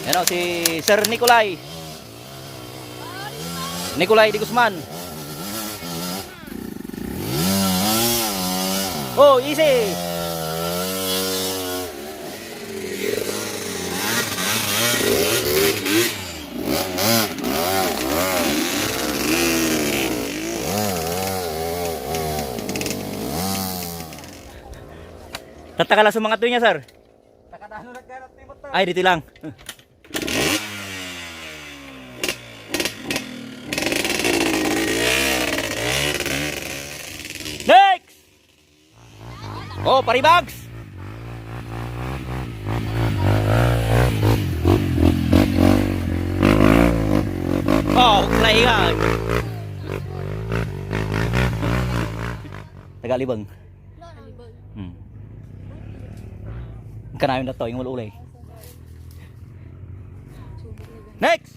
Yan o, si Sir Nicolay. Nicolay Di Guzman. Oh, easy. Tataka lang sa mga tuyo niya, sir. Takadano nagkanat ni motor. Ay, dito lang. Next! Oh, paribags! Oh, kailangan. Tagalibang. Kanayon na to, yung ululay. Next!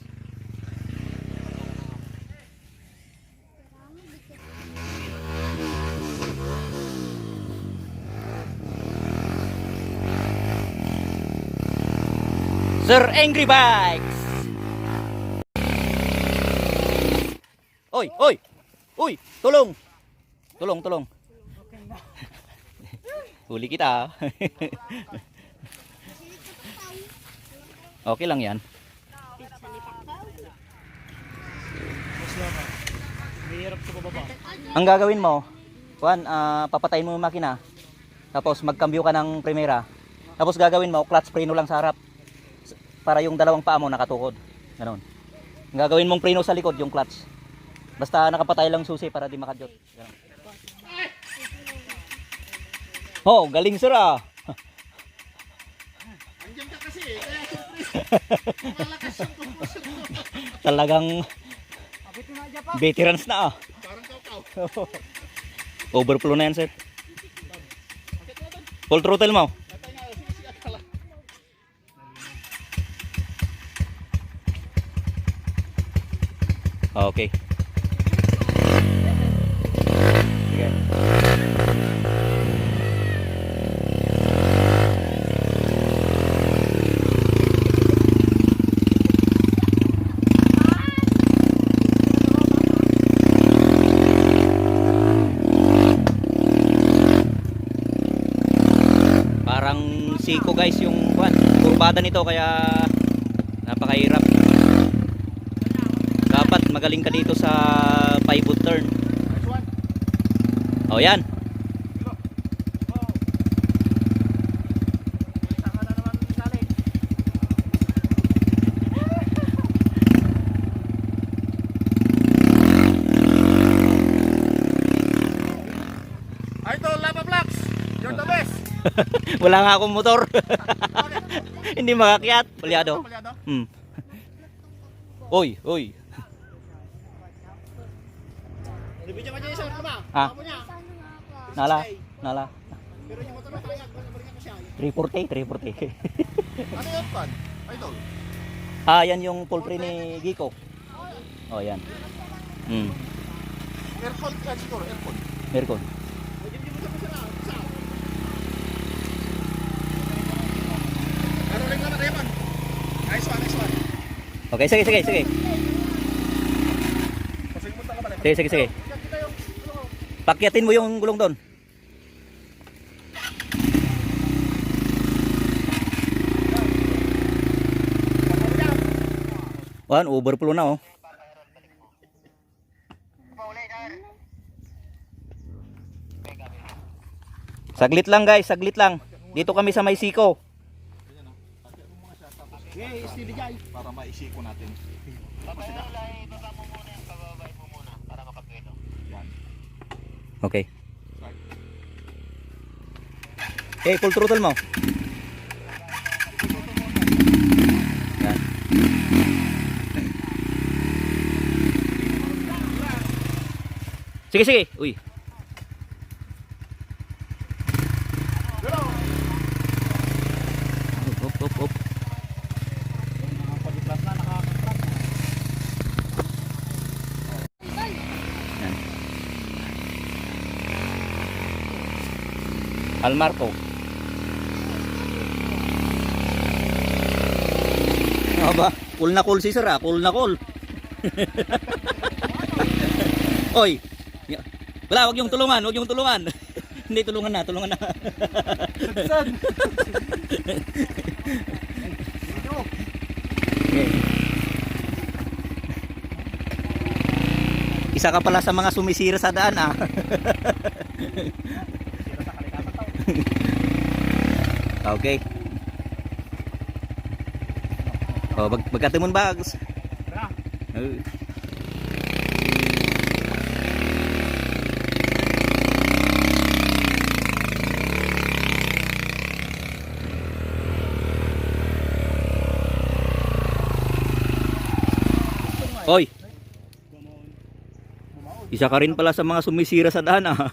Sir Angry Bikes! Oy, oy! Uy, tulong! Tulong, tulong. Huli kita. Okay lang yan. Ang gagawin mo, Juan, papatayin mo yung makina. Tapos magkambyo ka ng primera. Tapos gagawin mo, clutch preno lang sa harap. Para yung dalawang paa mo nakatukod. Ganon. Ang gagawin mong preno sa likod, yung clutch. Basta nakapatay lang susi para di makadyot. Ganon. Oh, galing sir ah. Andiyan ka kasi eh, kaya surprise. Malakas yung tumusok mo. Talagang veterans na ah. Parang kaukaw. Overflow na yan sir. Full throttle mo. Okay. Sige. Parang siko guys yung kurbada nito kaya napakahirap. Dapat magaling ka dito sa pivot turn. Oh yan. Idol Lava Vlogs, you're the best. Wala nga akong motor. Hindi makakyat. Palyado. Palyado? Oy, oy. Ibigyan mo dyan isa naman. Ah. Amo niya. Nala, nala. Pero yung motor na kaya, balikan mo siya. 340, 340. Ano yun, Pan? Idol? Ah, yan yung full free ni Giko. Oh, yan. Aircon ka siguro, aircon. Aircon. Hindi mo sa masara. Isa. Pero rin ka na, Raymond. Nice one, nice one. Okay, sige, sige, sige. Pasig mo ka pala. Sige, sige, sige. Pakyatin mo yung gulong doon. Wan, overflow na oh. Saglit lang guys, saglit lang. Dito kami sa Maysiko. Okay, steady guy. Para maisiko natin. Okay. Okay, full throttle mo. Yan. Sige, sige. Uy. Op, op, op. Yan. Almarco. Cool na cool si sir ah. Cool na cool. Oy. Wala, wag yung tulungan. Wag yung tulungan. Hindi, tulungan na. Tulungan na. Okay. Isa ka pala sa mga sumisira sa daan ah. Okay. Oh, magkatimon bags. Hoy. Isa ka rin pala sa mga sumisira sa daan ah.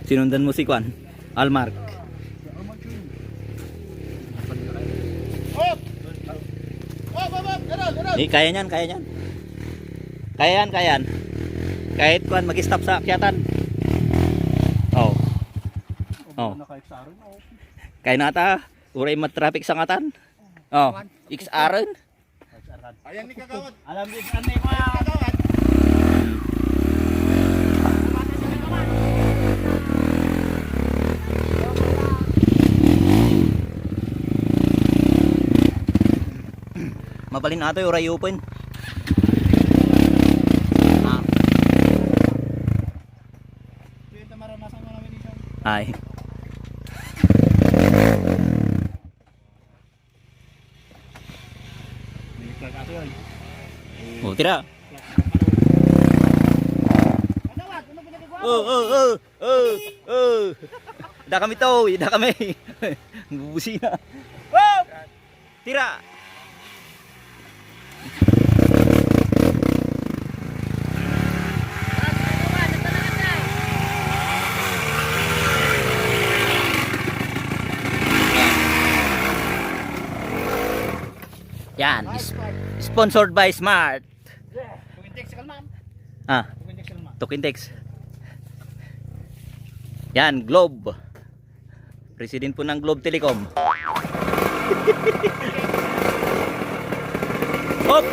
Sinundan mo si Kwan, Almark. Kaya niyan, kaya niyan. Kaya yan, kaya yan. Kahit Kwan mag-stop sa akyatan. Oh. Oh. Kaya nata, uray mat-traffic sa ngatan. Oh, XR. Ayan ni kagawad. Alam din ano yung mga Kagawad. Mabalin ato yung uray open. Ah. Ito maranasan mo namin isang. Ay. Oh, tira. Kagawad, ano pinagagawa? Da kami to, da kami. Bubusi na. Oh! Tira. Yan, sponsored by Smart. Tumintex sa kalman. Ah, Tumintex sa kalman. Tokintex. Yan, Globe. President po ng Globe Telecom. Hop!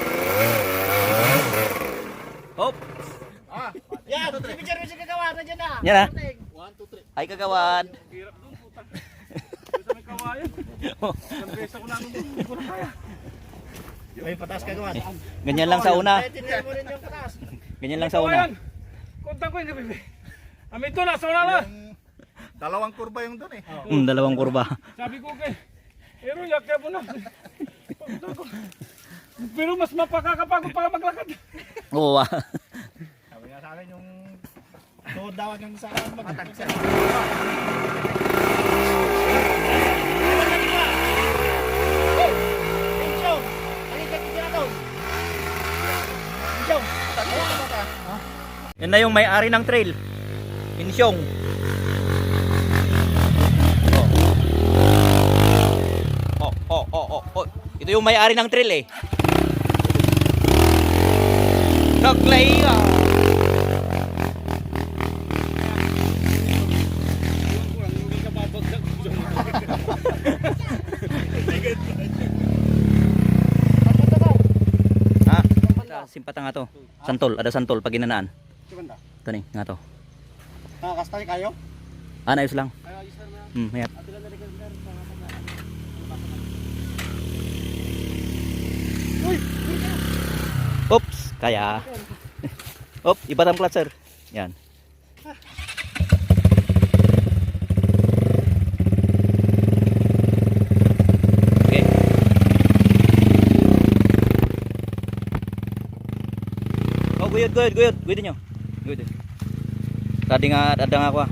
Hop! Ah, yan, picture mo si kagawad na dyan na. Yan na. 1, 2, 3. Ay kagawad. hirap doon, puta. Sa may kawayan. Isang beses ako namin doon, hindi ko na kaya. Ay, patas kagawad. Ganyan lang sa una. Tinira mo rin yung patas. Ganyan lang sa una. Kawayan. Kuntang ko hindi, bebe. Amin to, nasa una na. Dalawang kurba yung doon eh. Dalawang kurba. Sabi ko kay, pero yakya mo na. Kuntang ko. Pero mas mapakakapagod pa maglakad. Oo ah. Sabi nga sa akin yung tuhod daw yung sa akin magtagsa. Yan na yung may-ari ng trail. Insyong. Oh. Ito yung may-ari ng trail eh. Naglay ka. Ha? Simpata nga to. Santol, ada santol pag ginanaan. Ito ni, nga to. Nakakastay kayo? Ayos lang. Mayat. Oops, kaya. Op, ibatam clutch sir. Yan. Okay. Oh, guyod. Guyod nyo. Guyod. Tadi nga, ada nga ako ah.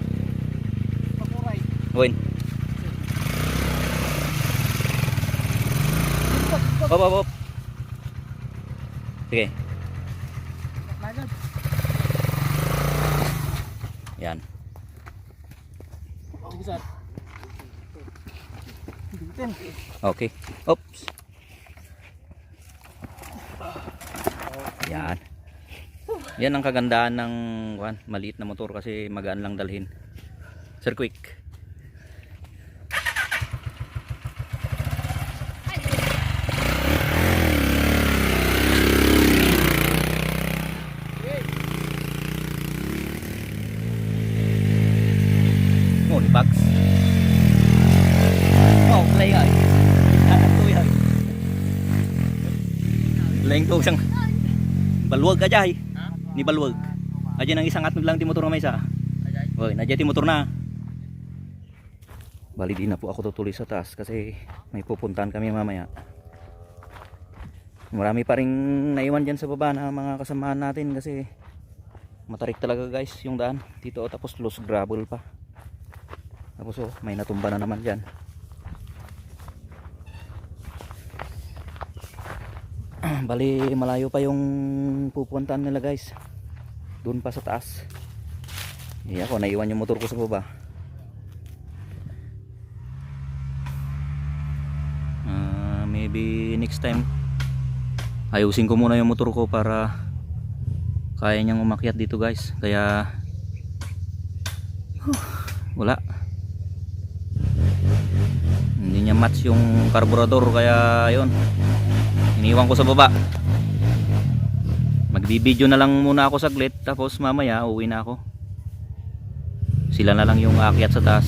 Pakuray. Gawin. Op. Sige. Lagad. Yan. Gisat. Okay. Oops. Yan. Yan ang kagandahan ng maliit na motor kasi magaan lang dalhin. Sir Quick. Maing to isang baluwag aja ni baluwag. Aja nang isang atnog lang ti motor na may isa. Hoy, nadya ti motor na. Bali di na po ako tutuloy sa taas kasi may pupuntahan kami mamaya. Marami pa ring naiwan dyan sa baba na mga kasamahan natin kasi matarik talaga guys yung daan dito, tapos loose gravel pa. Tapos may natumba na naman dyan. Bali malayo pa yung pupuntahan nila guys, doon pa sa taas. Ako naiwan yung motor ko sa baba. Maybe next time ayusin ko muna yung motor ko para kaya niyang umakyat dito guys. Kaya wala, hindi niya match yung carburetor, kaya yun, iniwan ko sa baba. Magbibideo na lang muna ako saglit, tapos mamaya uwi na ako. Sila na lang yung aakyat sa taas.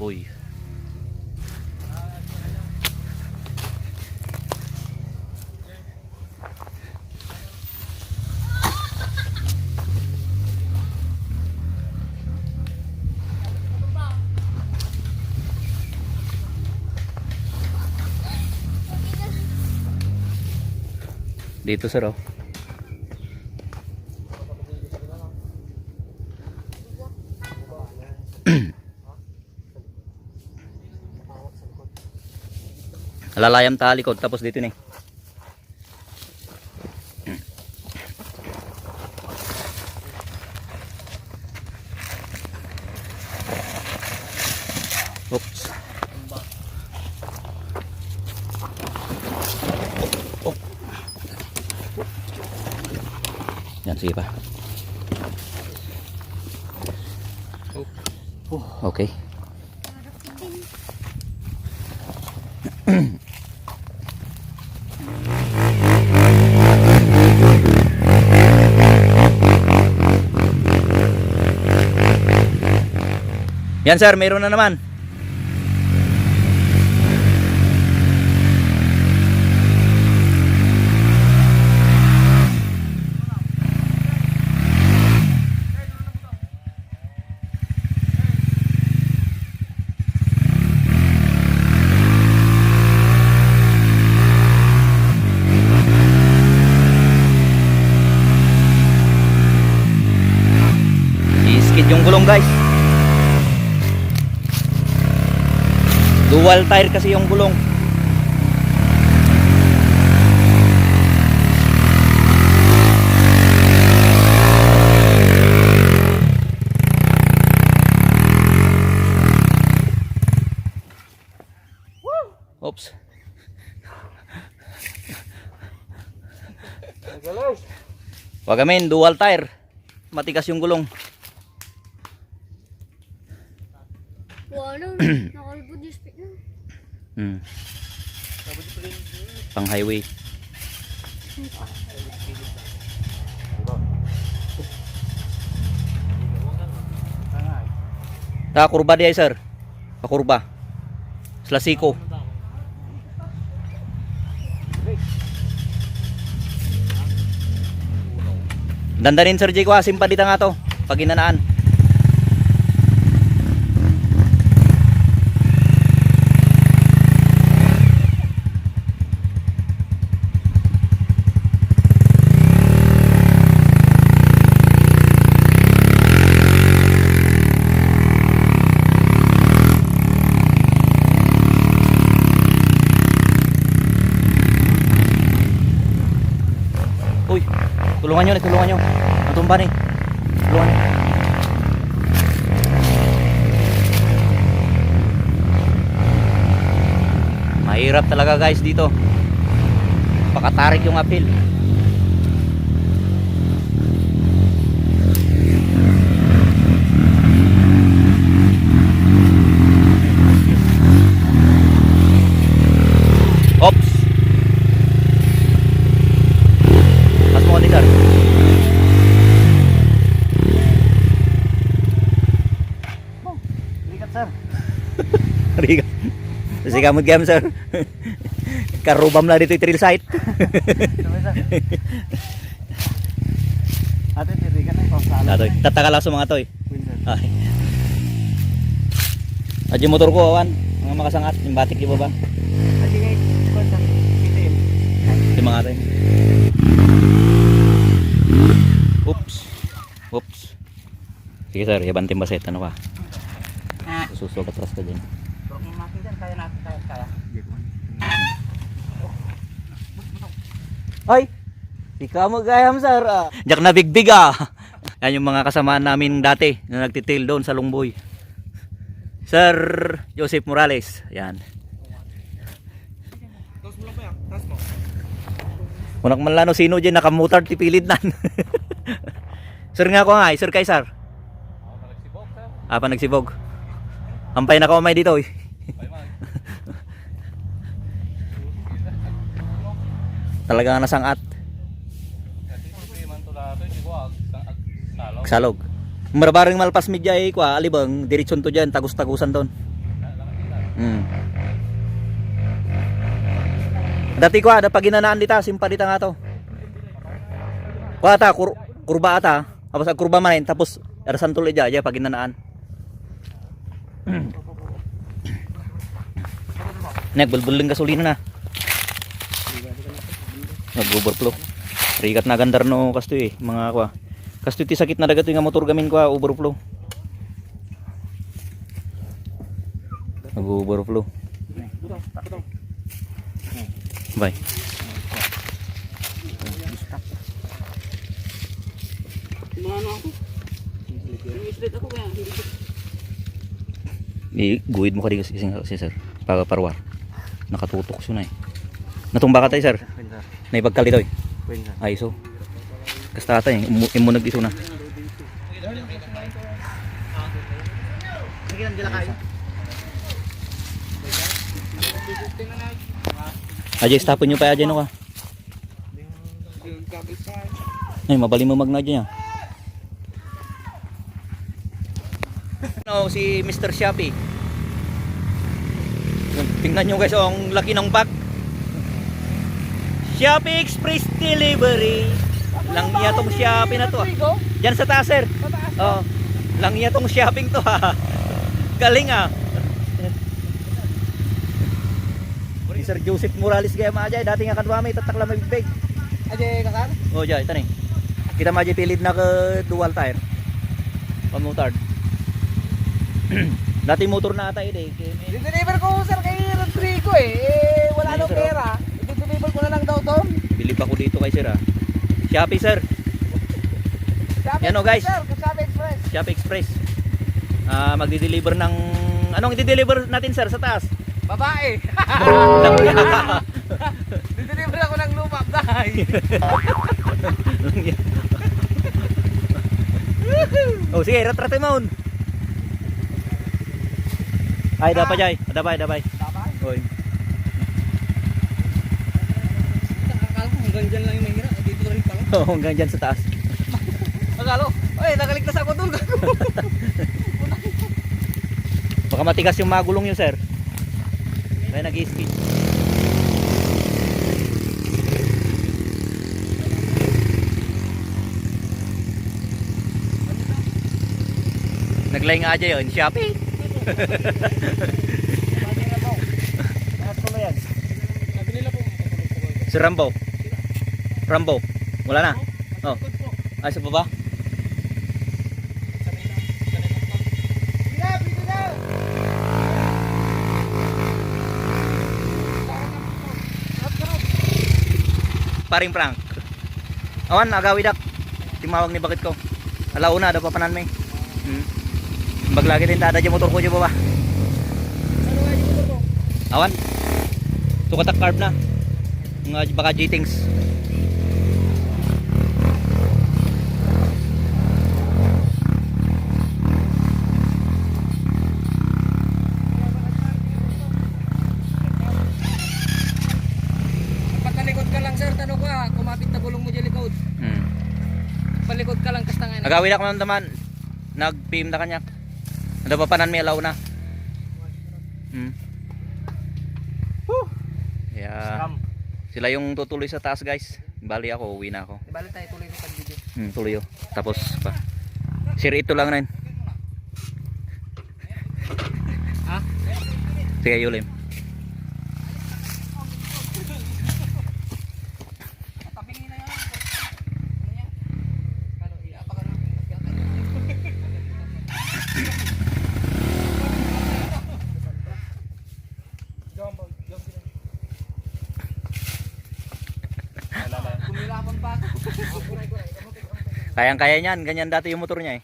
Uy. Dito sir oh. Lalayam ta likod, tapos dito ni. Oops. Oh. Yan, sige pa. Okay. Yan sir, mayroon na naman. I-skid yung gulong guys. Dual tire kasi yung gulong. Oops. Wagamin, dual tire. Matigas yung gulong. Wala, nakalipod yung speed na. Pang highway. Ta kurba di ay sir. Pakurba. Slasiko. Dandanin sir Jay ko, simpadita nga to pag inanaan. Uy, tulungan nyo, tulungan nyo. Natumba ni. Tulungan nyo. Mahirap talaga guys dito. Pakatarik yung apil. Ops. gamot gam sir. Karubam lah dito trail site. Ate, tirikan na yung sala. Atoy, tatakala sa mga toy. Ay. Aji motor ko awan, mga makasangat, yung batik di ba ba? Ate, ngay, kwansa, itim. Di mga toy. Oops. Oops. Sige sir, yabantin ba set ano ka? Sususo ka atras ka dyan. Bro, yung makin dyan, kaya natin, kaya. Ay! Di ka magayam sir. Diyak na bigbig ah. Yan yung mga kasamaan namin dati na nagtitail doon sa Lungboy. Sir Joseph Morales. Yan. Tapos mo lang pa yan, tapos mo. Unak man lano sino dyan nakamutard tipilid nan. Sir nga ko nga eh. Sir kay sir. Pa nagsibog. Ampay na ka umay dito eh. Talaga nga nasangat. Salog. Marabaring malpas medya eh kwa alibang diretsyon to dyan tagus-tagusan doon. Dati kwa ada paginanaan dita simpa dita nga to. Kwa ata kurba ata tapos ag kurba man tapos arasan tuloy dya paginanaan. Nagbulbuling gasolina na. Nag-overflow. Rigat na gandar no kasto eh mga kwa. Kasto ti sakit na dagat nga motor gamin kwa overflow. Nag-overflow. Bye. Ano ako? Yung islit ako kaya, hindi ko. Guhid mo ka di kasi sir. Parwar. Nakatutok siya na eh. Natumba ka tayo sir. Naipagkali tayo. Ay so. Kasta tayo. Imunag dito na. Ajay, stopin nyo pa ajay no ka. Ay, mabali mo magna dyan. No, si Mr. Shopee. Tingnan nyo guys, ang laki ng bag. Shopee Express Delivery. Lang niya tong Shopee na to. Diyan sa taas sir. Oh, lang niya tong shopping to ha. Galing ah. Si Sir Joseph Morales gaya maajay. Dati nga kanwa may tatakla may bigbig. Ajay, kakar? Oh, jay, ito ni. Kita maajay pilid na ka dual tire. Pamutard. Dati motor na ata eh. Deliver ko sir kay Rodrigo eh. Wala nang pera. I-deliver ko na lang daw to. Bili pa ko dito kay sir ah. Shopee sir. Yan o guys. Sir, Shopee Express. Shopee Express. Magdi-deliver ng anong i-deliver natin sir sa taas? Babae. Deliver ako ng lumap dahil. Oh sige, rat-rat mo. Ay, dapat jay. Dapat. Dabay? Oy. Akala ko hanggang dyan lang yung mahira. Dito rin pala. Oh, hanggang dyan sa taas. Akala ko, oy, nakaligtas ako doon. Baka matigas yung magulong yun, sir. Kaya nag-i-skid. Naglay nga aja yun, Shopee. Si Rambo. Rambo. Wala na. Oh. Ay, sa baba. Paring prank. Awan, agawidak. Timawag ni bakit ko. Alauna, daw papanan may. Baglagi din tada dyan motor ko dyan baba. Awan. Tukatak carb na. Mga baka G-Tings. Pagkalikod ka lang sir, tanong ko ha, kumapit na gulong mo dyan likod. Palikod ka lang kastangan. Agawin ako ng taman. Nag-PM na kanya. Ano pa panan may alaw na. Scam. sila yung tutuloy sa taas guys. Bali ako, uwi na ako. Balik tayo tuloy sa pag-video. Tuloy oh. Tapos pa. Share ito lang rin. Ha? Sige, Yulim. Tabingin na yan. Ano yan? Kano, iapa ka na. Kumirapan pa ako. Kayang-kaya niyan. Ganyan dati yung motor niya eh.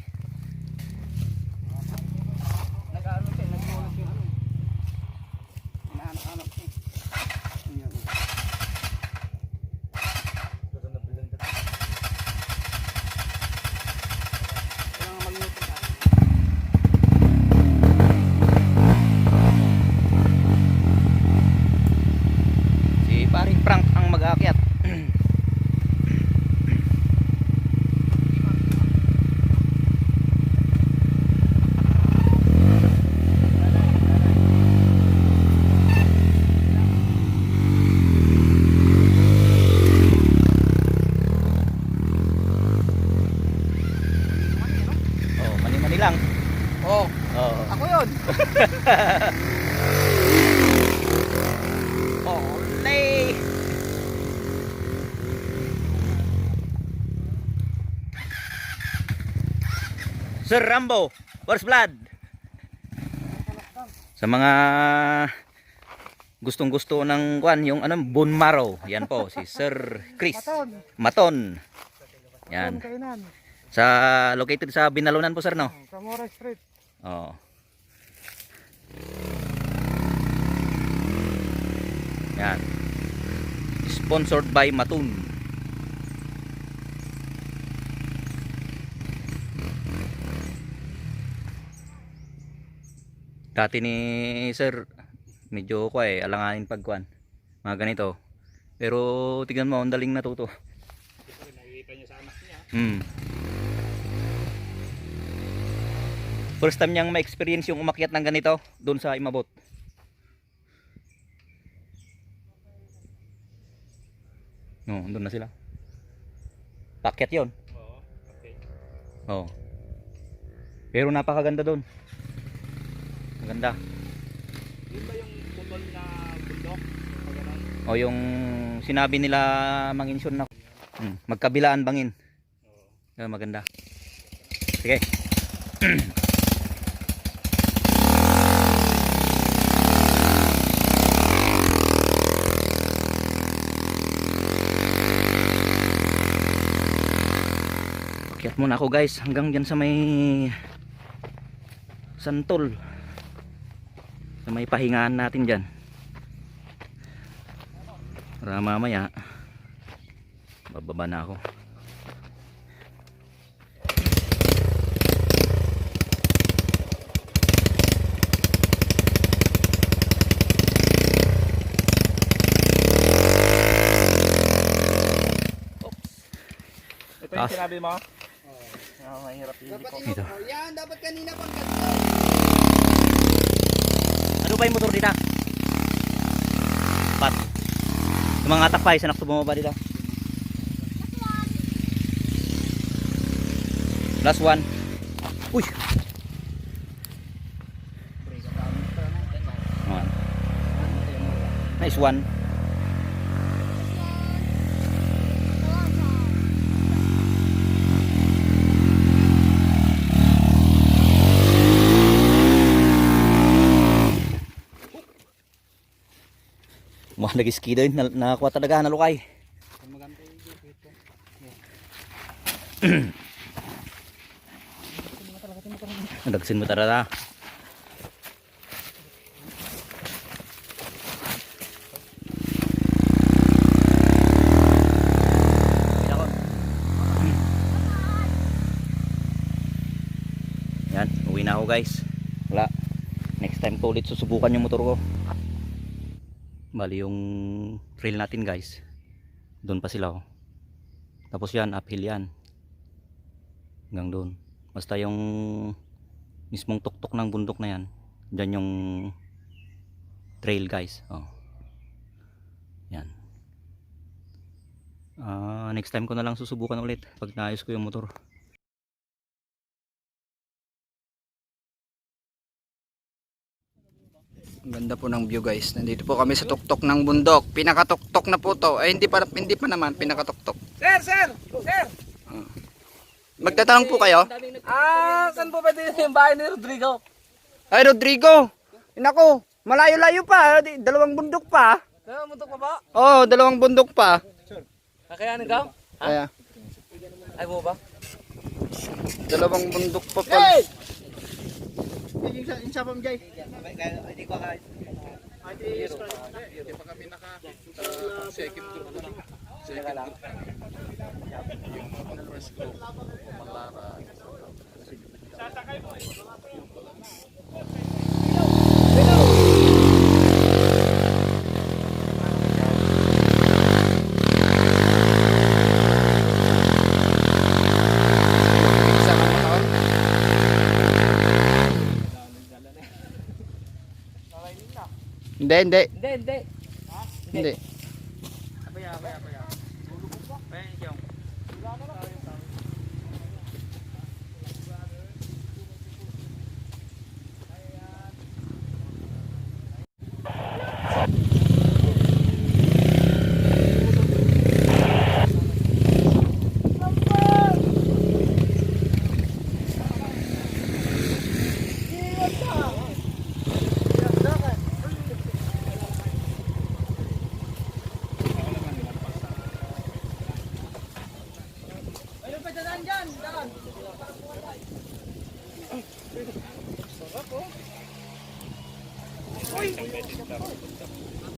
Nag-ano siya, nag-ulat yung ano. Inaanak-anak siya. Ayan. Kailangan mag-neutral ka. Si paring Frank ang mag-aakyat. Oh, mani-mani lang. Oh, Oh. ako yun. Olay! Sir Rambo, First Blood. Sa mga gustong-gusto ng kwan, yung ano, bone marrow. Yan po, si Sir Chris Maton. Yan. Sa located sa Binalunan po sir, no? Camora Street. Oo. Yan. Sponsored by Matun. Dati ni sir medyo ko alanganin pagkuan. Mga ganito. Pero tignan mo, ang daling natuto. Nakikita niya sa anak niya. First time niyang ma-experience yung umakyat ng ganito doon sa Imabot. No, doon na sila. Pakyat 'yon. Oo. Okay. Oh. Pero napakaganda doon. Maganda. Yun ba yung putol na bundok? Pagano'n? O yung sinabi nila manginsyon na. Magkabilaan bangin. Oo. Maganda. Sige. Akyat muna ako guys hanggang dyan sa may santol, sa may pahingaan natin dyan para mamaya bababa na ako. Ito yung sinabi mo? Oo. Mahirap yung Dapat liko. Ito. yan, dapat kanina pang ganda. Ano ba yung motor dito? Pat. Yung mga takpay sa nakto bumaba dito. Last one. Uy. One. Nice one. Mga nag-ski doon, nakakuha talaga, nalukay. Nagsin mo talaga. Yan, uwi na ako guys. Wala. Next time ko ulit susubukan yung motor ko. Bali yung trail natin guys, doon pa sila oh. Tapos yan uphill yan hanggang doon, basta yung mismong tuktok ng bundok na yan, dyan yung trail guys oh. Yan. Next time ko na lang susubukan ulit pag naayos ko yung motor. Ang ganda po ng view guys. Nandito po kami sa tuktok ng bundok. Pinakatuktok na po to. Ay hindi pa naman pinakatuktok. Sir! Magtatanong po kayo? Saan po pwede yung bahay ni Rodrigo? Ay Rodrigo! Inako, malayo-layo pa. Dalawang bundok pa. Dalawang bundok pa ba? Oo, dalawang bundok pa. Kaya ka? Kaya. Ay mo ba? Dalawang bundok pa pa. Hey! Insa pa mjay. Hindi ko kahit. Hindi pa kami naka second group na. Second group. Yung first group. Malara. Sasakay mo. Hindi. Hindi.